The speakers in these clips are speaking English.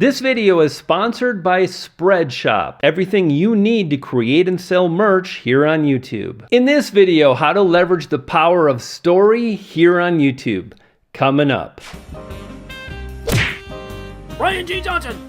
This video is sponsored by Spreadshop, everything you need to create and sell merch here on YouTube. In this video, how to leverage the power of story here on YouTube. Coming up. Brian G. Johnson.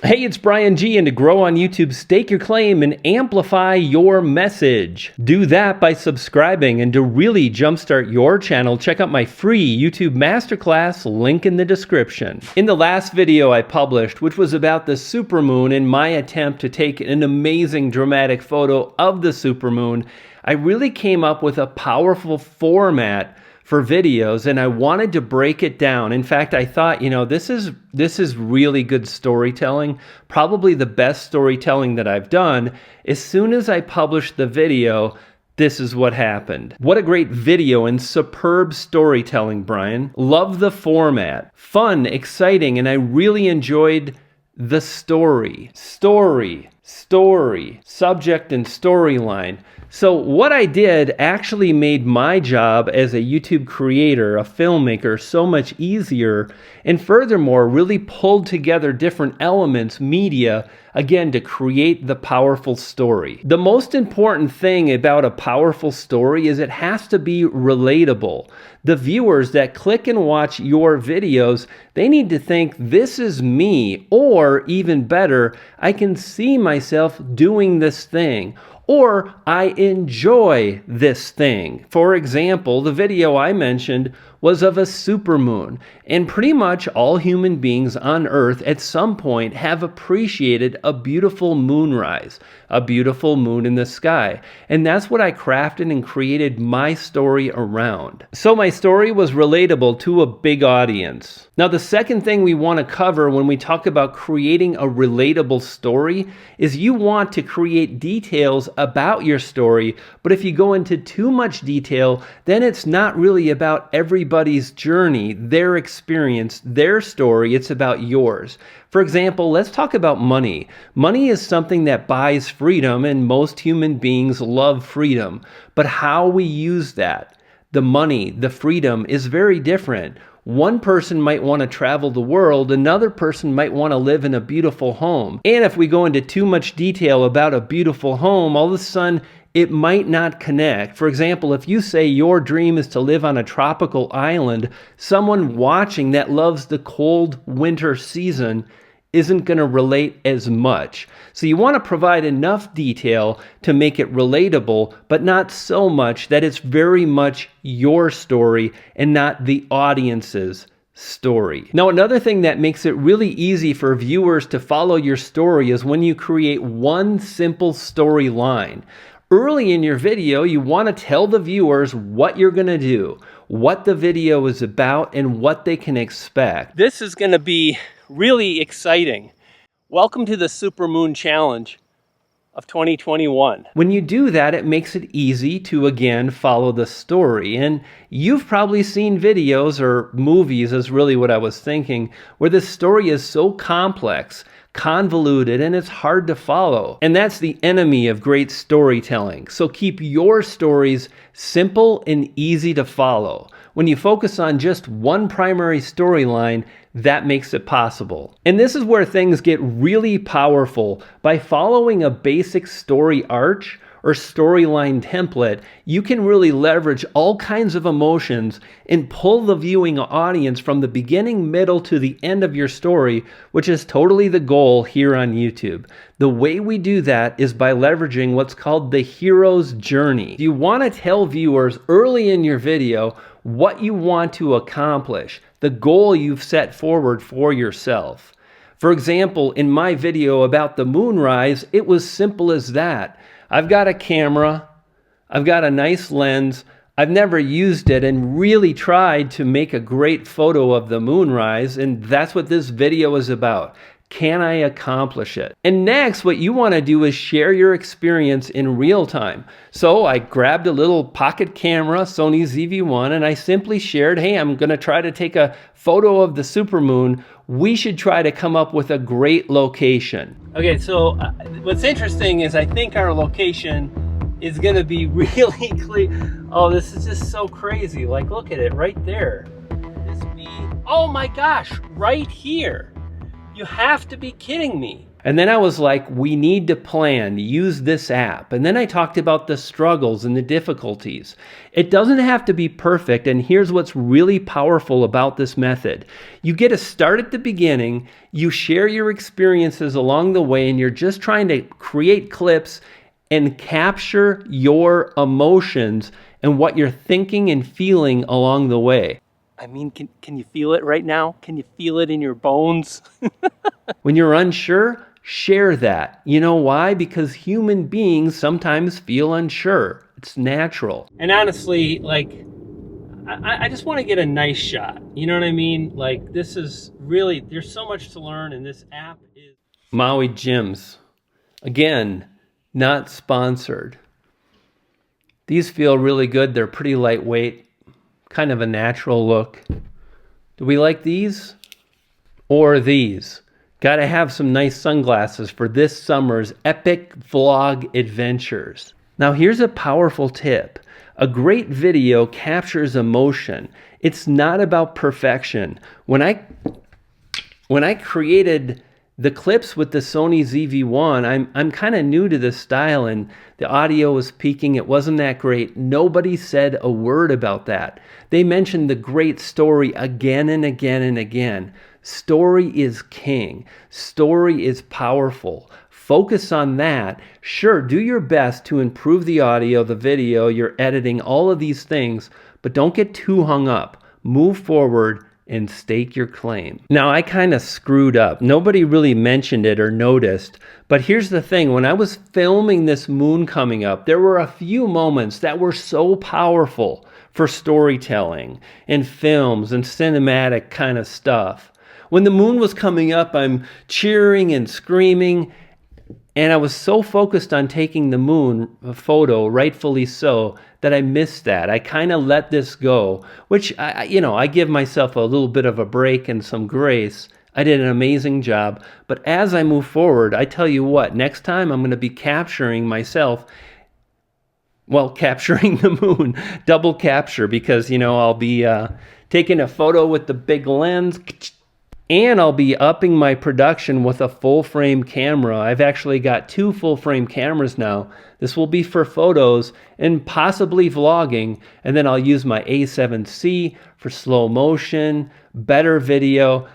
Hey, it's Brian G, and to grow on YouTube, stake your claim and amplify your message. Do that by subscribing, and to really jumpstart your channel, check out my free YouTube Masterclass, link in the description. In the last video I published, which was about the supermoon and my attempt to take an amazing dramatic photo of the supermoon, I really came up with a powerful format for videos, and I wanted to break it down. In fact, I thought, this is really good storytelling, probably the best storytelling that I've done. As soon as I published the video, this is what happened. What a great video and superb storytelling, Brian. Love the format. Fun, exciting, and I really enjoyed the story. Story, subject and storyline. So what I did actually made my job as a YouTube creator, a filmmaker, so much easier, and furthermore, really pulled together different elements, media, again, to create the powerful story. The most important thing about a powerful story is it has to be relatable. The viewers that click and watch your videos, they need to think, this is me, or even better, I can see myself doing this thing, or I enjoy this thing. For example, the video I mentioned was of a supermoon, and pretty much all human beings on Earth at some point have appreciated a beautiful moonrise, a beautiful moon in the sky. And that's what I crafted and created my story around. So my story was relatable to a big audience. Now, the second thing we want to cover when we talk about creating a relatable story is you want to create details about your story, but if you go into too much detail, then it's not really about everybody's journey, their experience, their story. It's about yours. For example, let's talk about money. Money is something that buys freedom, and most human beings love freedom. But how we use that, the money, the freedom, is very different. One person might want to travel the world, another person might want to live in a beautiful home. And if we go into too much detail about a beautiful home, all of a sudden it might not connect. For example, if you say your dream is to live on a tropical island, someone watching that loves the cold winter season isn't going to relate as much. So you want to provide enough detail to make it relatable, but not so much that it's very much your story and not the audience's story. Now, another thing that makes it really easy for viewers to follow your story is when you create one simple storyline. Early in your video, you want to tell the viewers what you're going to do, what the video is about, and what they can expect. This is going to be really exciting. Welcome to the Supermoon Challenge of 2021. When you do that, it makes it easy to, again, follow the story. And you've probably seen videos, or movies is really what I was thinking, where the story is so complex, convoluted, and it's hard to follow. And that's the enemy of great storytelling. So keep your stories simple and easy to follow. When you focus on just one primary storyline, that makes it possible. And this is where things get really powerful. By following a basic story arch or storyline template, you can really leverage all kinds of emotions and pull the viewing audience from the beginning, middle, to the end of your story, which is totally the goal here on YouTube. The way we do that is by leveraging what's called the hero's journey. You want to tell viewers early in your video what you want to accomplish, the goal you've set forward for yourself. For example, in my video about the moonrise, it was simple as that. I've got a camera, I've got a nice lens, I've never used it and really tried to make a great photo of the moonrise, and that's what this video is about. Can I accomplish it? And next, what you want to do is share your experience in real time. So I grabbed a little pocket camera, Sony ZV-1, and I simply shared, hey, I'm going to try to take a photo of the supermoon. We should try to come up with a great location. Okay, so what's interesting is I think our location is going to be really clear. Oh, this is just so crazy. Like, look at it right there. This be oh my gosh, right here. You have to be kidding me. And then I was like, we need to plan, use this app. And then I talked about the struggles and the difficulties. It doesn't have to be perfect. And here's what's really powerful about this method. You get to start at the beginning, you share your experiences along the way, and you're just trying to create clips and capture your emotions and what you're thinking and feeling along the way. I mean, can you feel it right now? Can you feel it in your bones? When you're unsure, share that. You know why? Because human beings sometimes feel unsure. It's natural. And honestly, like, I just want to get a nice shot. You know what I mean? Like, this is really, there's so much to learn, and this app is... Maui Gyms. Again, not sponsored. These feel really good. They're pretty lightweight. Kind of a natural look. Do we like these? Or these? Gotta have some nice sunglasses for this summer's epic vlog adventures. Now here's a powerful tip. A great video captures emotion. It's not about perfection. When I created the clips with the Sony ZV-1, I'm kind of new to this style, and the audio was peaking. It wasn't that great. Nobody said a word about that. They mentioned the great story again and again and again. Story is king. Story is powerful. Focus on that. Sure, do your best to improve the audio, the video, your editing, all of these things, but don't get too hung up. Move forward and stake your claim. Now, I kind of screwed up. Nobody really mentioned it or noticed, but here's the thing. When I was filming this moon coming up, there were a few moments that were so powerful for storytelling and films and cinematic kind of stuff. When the moon was coming up, I'm cheering and screaming, and I was so focused on taking the moon photo, rightfully so, that I missed that. I kind of let this go, which, I give myself a little bit of a break and some grace. I did an amazing job. But as I move forward, I tell you what, next time I'm going to be capturing myself, well, capturing the moon, double capture, because, I'll be taking a photo with the big lens, and I'll be upping my production with a full frame camera. I've actually got 2 full frame cameras now. This will be for photos and possibly vlogging. And then I'll use my A7C for slow motion, better video.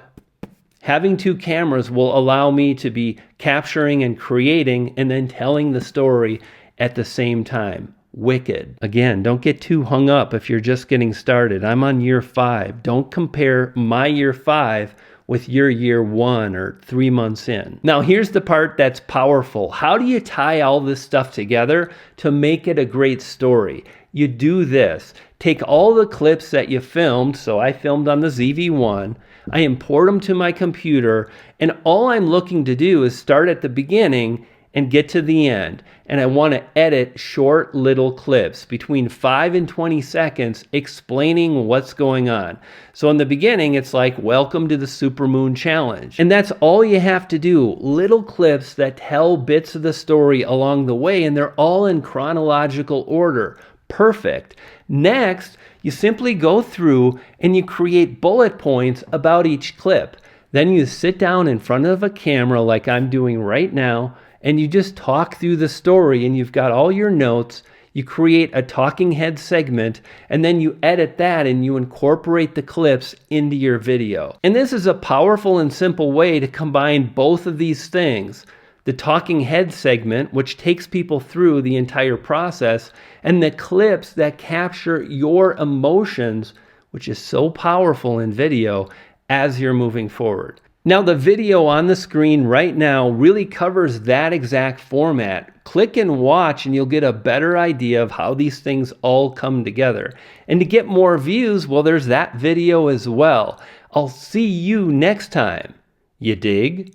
Having 2 cameras will allow me to be capturing and creating and then telling the story at the same time. Wicked. Again, don't get too hung up if you're just getting started. I'm on year 5. Don't compare my year 5 with your year 1 or 3 months in. Now here's the part that's powerful. How do you tie all this stuff together to make it a great story? You do this. Take all the clips that you filmed, so I filmed on the ZV-1, I import them to my computer, and all I'm looking to do is start at the beginning and get to the end. And I want to edit short little clips between 5 and 20 seconds explaining what's going on. So in the beginning, it's like, welcome to the Supermoon Challenge. And that's all you have to do. Little clips that tell bits of the story along the way, and they're all in chronological order. Perfect. Next, you simply go through and you create bullet points about each clip. Then you sit down in front of a camera like I'm doing right now, and you just talk through the story, and you've got all your notes. You create a talking head segment, and then you edit that and you incorporate the clips into your video. And this is a powerful and simple way to combine both of these things. The talking head segment, which takes people through the entire process, and the clips that capture your emotions, which is so powerful in video as you're moving forward. Now, the video on the screen right now really covers that exact format. Click and watch and you'll get a better idea of how these things all come together. And to get more views, well, there's that video as well. I'll see you next time. You dig?